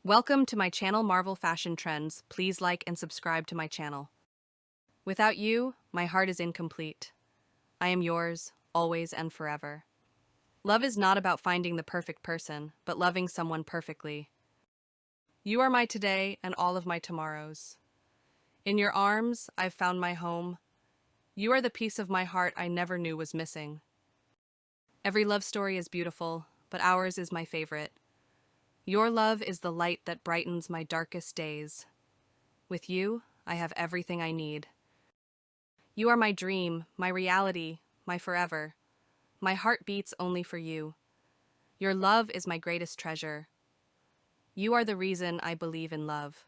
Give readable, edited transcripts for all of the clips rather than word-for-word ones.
Welcome to my channel Marvel Fashion Trends. Please like and subscribe to my channel. Without you, my heart is incomplete. I am yours, always and forever. Love is not about finding the perfect person, but loving someone perfectly. You are my today and all of my tomorrows. In your arms, I've found my home. You are the piece of my heart I never knew was missing. Every love story is beautiful, but ours is my favorite. Your love is the light that brightens my darkest days. With you, I have everything I need. You are my dream, my reality, my forever. My heart beats only for you. Your love is my greatest treasure. You are the reason I believe in love.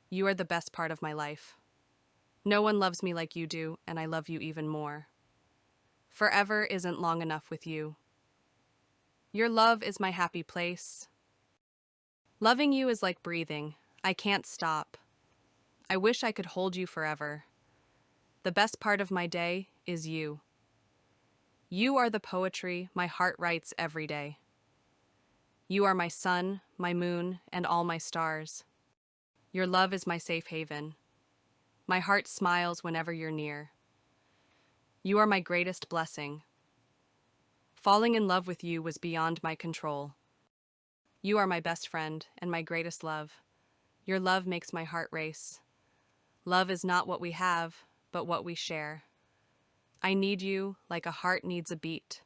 You are the best part of my life. No one loves me like you do, and I love you even more. Forever isn't long enough with you. Your love is my happy place. Loving you is like breathing. I can't stop. I wish I could hold you forever. The best part of my day is you. You are the poetry my heart writes every day. You are my sun, my moon, and all my stars. Your love is my safe haven. My heart smiles whenever you're near. You are my greatest blessing. Falling in love with you was beyond my control. You are my best friend and my greatest love. Your love makes my heart race. Love is not what we have, but what we share. I need you like a heart needs a beat.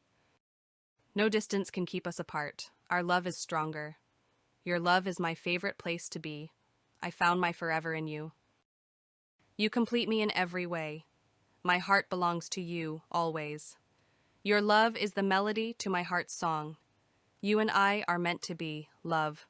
No distance can keep us apart. Our love is stronger. Your love is my favorite place to be. I found my forever in you. You complete me in every way. My heart belongs to you, always. Your love is the melody to my heart's song. You and I are meant to be, love.